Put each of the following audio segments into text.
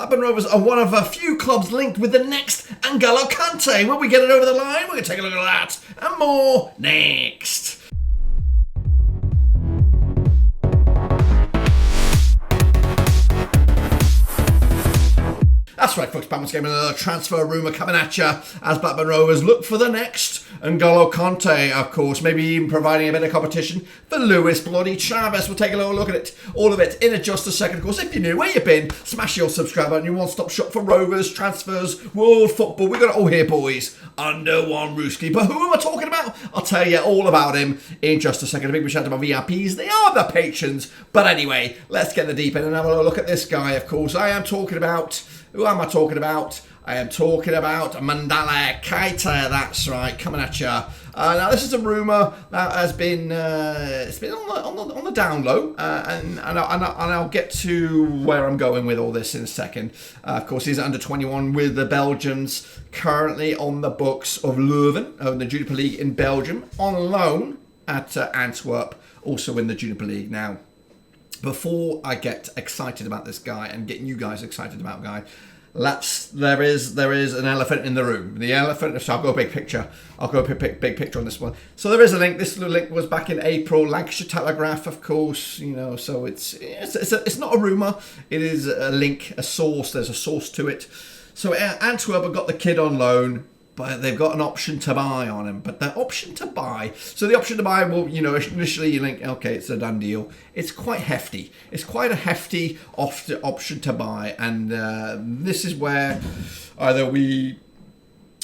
Blackburn Rovers are one of a few clubs linked with the next N'Golo Kanté. Will we get it over the line? We're going to take a look at that and more next. That's right, folks. Batman's game, another transfer rumour coming at you as Blackburn Rovers look for the next N'Golo Kanté, of course. Maybe even providing a bit of competition for Luis Bloody Travis. We'll take a little look at it, all of it, in just a second. Of course, if you're new, where you been, smash your subscribe button. Your one-stop shop for Rovers, transfers, world football. We got it all here, boys, under one rooski. But who am I talking about? I'll tell you all about him in just a second. A big shout out to my VIPs. They are the patrons. But anyway, let's get the deep end and have a little look at this guy, of course. I am talking about... Who am I talking about? I am talking about Mandela Keita. That's right, coming at you. Now, this is a rumour that has been it's been on the down low, and I'll get to where I'm going with all this in a second. Of course, he's under 21 with the Belgians, currently on the books of Leuven, the Juniper League in Belgium, on loan at Antwerp, also in the Juniper League now. Before I get excited about this guy and getting you guys excited about the guy, there is an elephant in the room. The elephant. So I'll go big picture. I'll go big picture on this one. So there is a link. This link was back in April. Lancashire Telegraph, of course. You know, so it's not a rumor. It is a link, a source. There's a source to it. So Antwerp have got the kid on loan, but they've got an option to buy on him. But the option to buy, will, initially you think, okay, it's a done deal. It's quite hefty. It's quite a hefty option to buy. And this is where either we,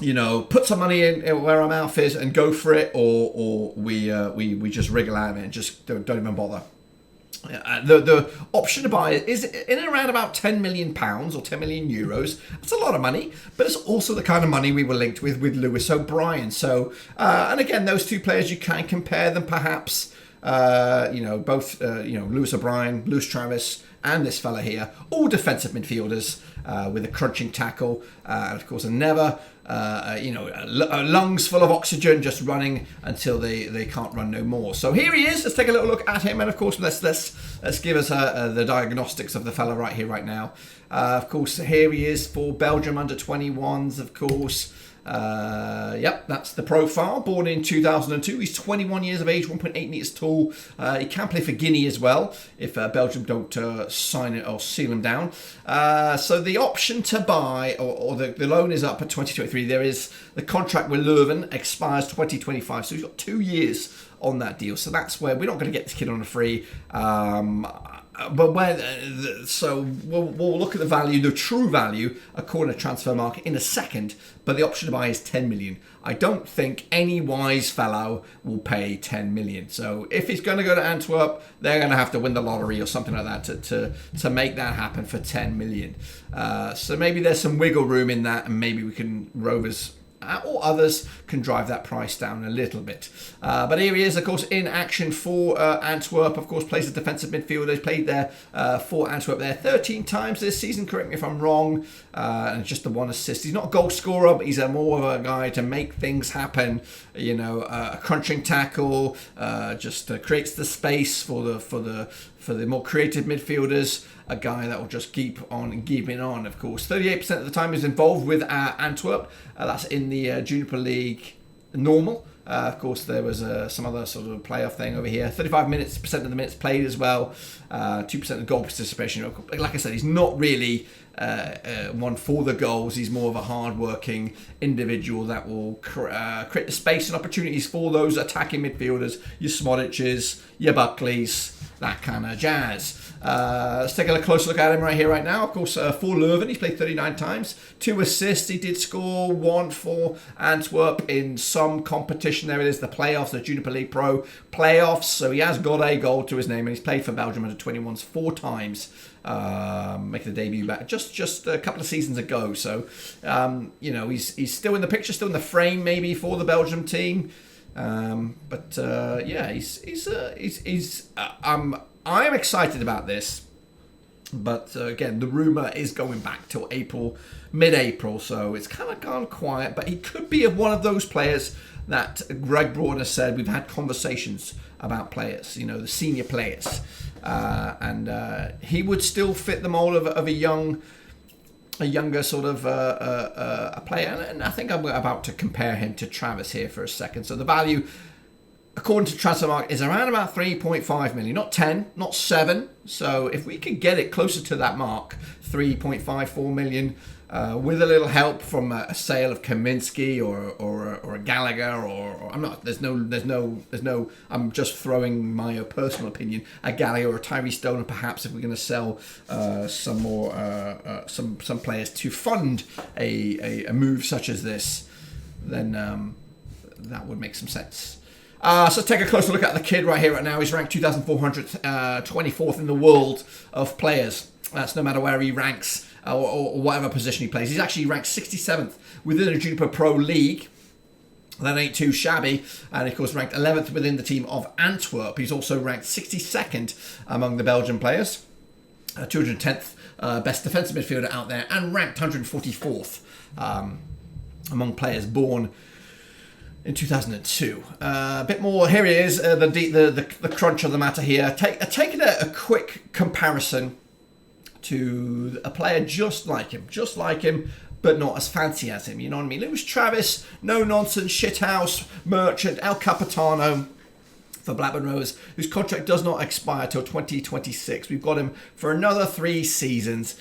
put some money in where our mouth is and go for it, or we just wriggle out of it and just don't even bother. The option to buy is in and around about £10 million or 10 million euros. It's a lot of money, but it's also the kind of money we were linked with Lewis O'Brien. So, and again, those two players, you can compare them perhaps. Both Lewis O'Brien, Luis Travis, and this fella here, all defensive midfielders with a crunching tackle, and of course, lungs full of oxygen, just running until they can't run no more. So here he is. Let's take a little look at him, and of course, let's give us the diagnostics of the fella right here, right now. Of course, here he is for Belgium under 21s. Of course. Yep, that's the profile. Born in 2002. He's 21 years of age, 1.8 meters tall. He can play for Guinea as well if Belgium don't sign it or seal him down. So the option to buy or the loan is up at 2023. There is the contract with Leuven expires 2025. So he's got 2 years on that deal. So that's where we're not going to get this kid on a free. But we'll look at the value, the true value, according to Transfer Market in a second. But the option to buy is 10 million. I don't think any wise fellow will pay 10 million. So if he's going to go to Antwerp, they're going to have to win the lottery or something like that to make that happen for 10 million. So maybe there's some wiggle room in that, and maybe we can Rovers or others can drive that price down a little bit. But here he is, of course, in action for Antwerp. Of course, plays as defensive midfielder. He's played there for Antwerp there 13 times this season. Correct me if I'm wrong. And just the one assist. He's not a goal scorer, but he's more of a guy to make things happen. A crunching tackle, just creates the space for the more creative midfielders. A guy that will just keep on keeping on, of course. 38% of the time he's involved with Antwerp. That's in the Juniper League normal. Of course, there was some other sort of playoff thing over here. 35% of the minutes played as well. 2% of goal participation. Like I said, he's not really one for the goals. He's more of a hard-working individual that will create the space and opportunities for those attacking midfielders. Your Smodiches, your Buckleys, that kind of jazz. Let's take a closer look at him right here, right now. Of course, for Leuven, he's played 39 times. 2 assists. He did score 1 for Antwerp in some competition. There it is, the playoffs, the Juniper League Pro playoffs. So he has got a goal to his name, and he's played for Belgium under 21s 4 times. Making the debut back just a couple of seasons ago. So, he's still in the picture, still in the frame maybe for the Belgium team. I am excited about this, but again, the rumour is going back till mid-April, so it's kind of gone quiet. But he could be one of those players that Greg Broad said we've had conversations about players, the senior players, and he would still fit the mold of a young a younger sort of a player, and I think I'm about to compare him to Travis here for a second. So the value, according to Transfermarkt, is around about 3.5 million, not 10, not 7. So if we could get it closer to that mark, 3.54 million, with a little help from a sale of Kaminsky or a Gallagher, or I'm not. There's no. I'm just throwing my personal opinion. A Gallagher or a Tyree Stone, perhaps if we're going to sell some more some players to fund a move such as this, then that would make some sense. So let's take a closer look at the kid right here, right now. He's ranked 2,424th in the world of players. That's no matter where he ranks or whatever position he plays. He's actually ranked 67th within the Juniper Pro League. That ain't too shabby. And of course ranked 11th within the team of Antwerp. He's also ranked 62nd among the Belgian players. 210th best defensive midfielder out there, and ranked 144th among players born in 2002. A bit more. Here he is. The crunch of the matter here. Taking a quick comparison to a player just like him, but not as fancy as him. You know what I mean? Lewis Travis, no nonsense, shithouse merchant, El Capitano for Blackburn Rovers, whose contract does not expire till 2026. We've got him for another 3 seasons.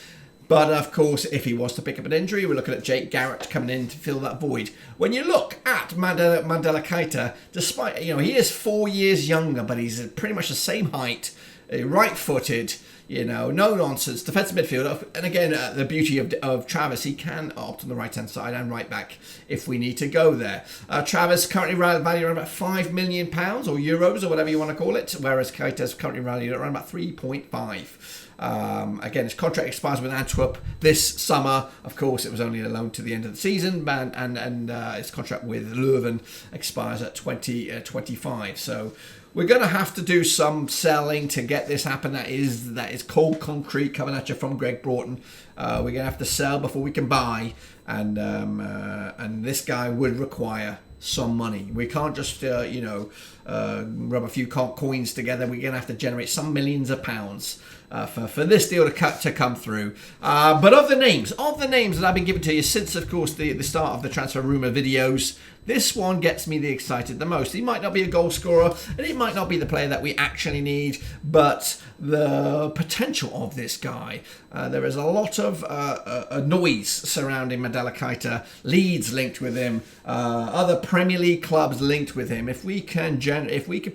But of course, if he was to pick up an injury, we're looking at Jake Garrett coming in to fill that void. When you look at Mandela Keita, despite, he is 4 years younger, but he's pretty much the same height, right-footed, no nonsense, defensive midfielder. And again, the beauty of Travis, he can opt on the right-hand side and right back if we need to go there. Travis currently valued around about £5 million or euros or whatever you want to call it, whereas Keita is currently valued at around about 3.5. Again, his contract expires with Antwerp this summer. Of course, it was only a loan to the end of the season, and his contract with Leuven expires at 2025. So we're going to have to do some selling to get this happen. That is cold concrete coming at you from Greg Broughton. We're going to have to sell before we can buy, and this guy would require some money. We can't just rub a few coins together. We're going to have to generate some millions of pounds for this deal to come through. But of the names that I've been given to you since, of course, the start of the transfer rumour videos, this one gets me excited the most. He might not be a goal scorer, and he might not be the player that we actually need, but the potential of this guy. There is a lot of noise surrounding Mandela Keita. Leeds linked with him, other Premier League clubs linked with him. If we can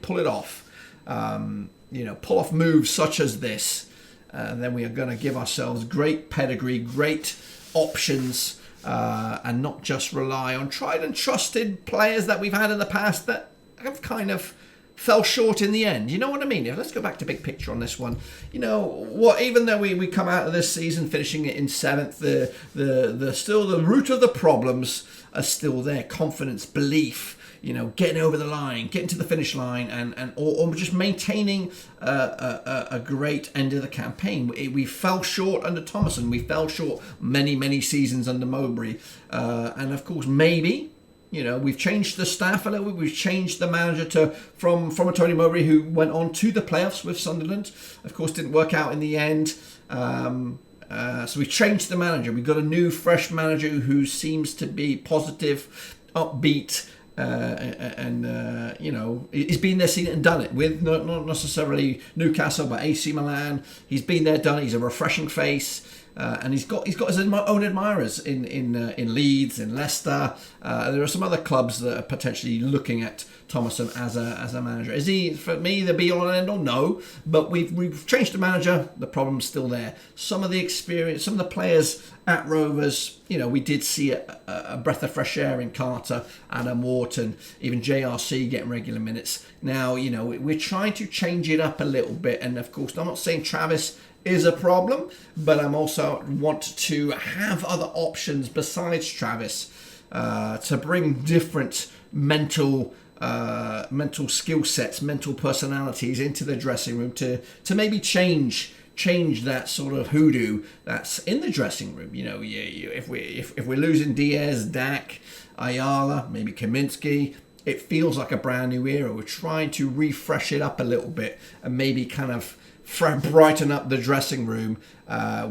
pull it off, pull off moves such as this, then we are going to give ourselves great pedigree, great options, and not just rely on tried and trusted players that we've had in the past that have kind of fell short in the end. You know what I mean? Let's go back to big picture on this one. Even though we come out of this season finishing it in 7th, the root of the problems are still there. Confidence, belief, getting over the line, getting to the finish line, or just maintaining a great end of the campaign. We fell short under Thomason. We fell short many seasons under Mowbray. And of course, maybe, we've changed the staff a little bit. We've changed the manager from a Tony Mowbray who went on to the playoffs with Sunderland. Of course, didn't work out in the end. So we've changed the manager. We've got a new, fresh manager who seems to be positive, upbeat, he's been there, seen it and done it with not necessarily Newcastle but AC Milan. He's been there, done it. He's a refreshing face, and he's got his own admirers in Leeds, in Leicester. There are some other clubs that are potentially looking at Thomason as a manager. Is he, for me, the be all and end all? No, but we've changed the manager. The problem's still there. Some of the experience, some of the players at Rovers, we did see a breath of fresh air in Carter, Adam Wharton, even JRC getting regular minutes. Now, we're trying to change it up a little bit, and of course, I'm not saying Travis is a problem, but I'm also want to have other options besides Travis to bring different mental skill sets, mental personalities into the dressing room to maybe change that sort of hoodoo that's in the dressing room. If we're losing Diaz, Dak, Ayala, maybe Kaminsky, it feels like a brand new era. We're trying to refresh it up a little bit and maybe kind of brighten up the dressing room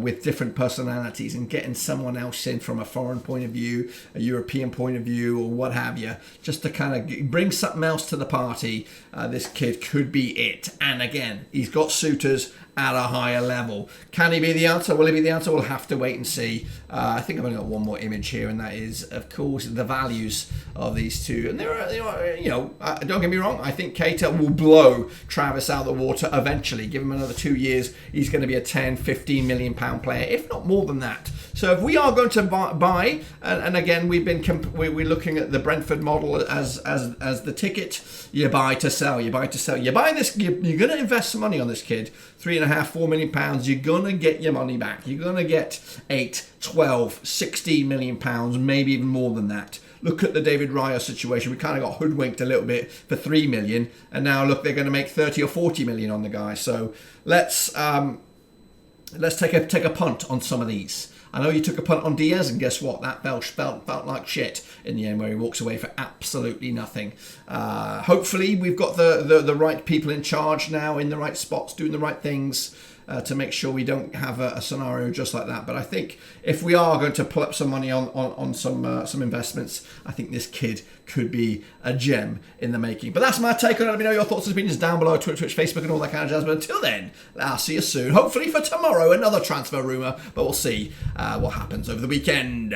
with different personalities and getting someone else in from a foreign point of view, a European point of view, or what have you, just to kind of bring something else to the party. This kid could be it. And again, he's got suitors at a higher level. Can he be the answer? Will he be the answer? We'll have to wait and see. I think I've only got one more image here, and that is, of course, the values of these two. And there are, don't get me wrong, I think Keita will blow Travis out of the water eventually. Give him another 2 years, he's going to be a 10, 15 million pound player, if not more than that. So if we are going to buy, and again, we're looking at the Brentford model as the ticket. You buy to sell. You buy to sell. You buy this. You're going to invest some money on this kid. 3.5, 4 million pounds. You're going to get your money back. You're going to get 8, 12, 16 million pounds, maybe even more than that. Look at the David Raya situation. We kind of got hoodwinked a little bit for 3 million, and now look, they're going to make 30 or 40 million on the guy. So let's take a punt on some of these. I know you took a punt on Diaz, and guess what? That felt like shit in the end, where he walks away for absolutely nothing. Hopefully, we've got the right people in charge now, in the right spots, doing the right things to make sure we don't have a scenario just like that. But I think if we are going to pull up some money on some investments, I think this kid could be a gem in the making. But that's my take on it. Let me know your thoughts and opinions down below, Twitch, Facebook, and all that kind of jazz. But until then, I'll see you soon. Hopefully for tomorrow, another transfer rumour. But we'll see what happens over the weekend.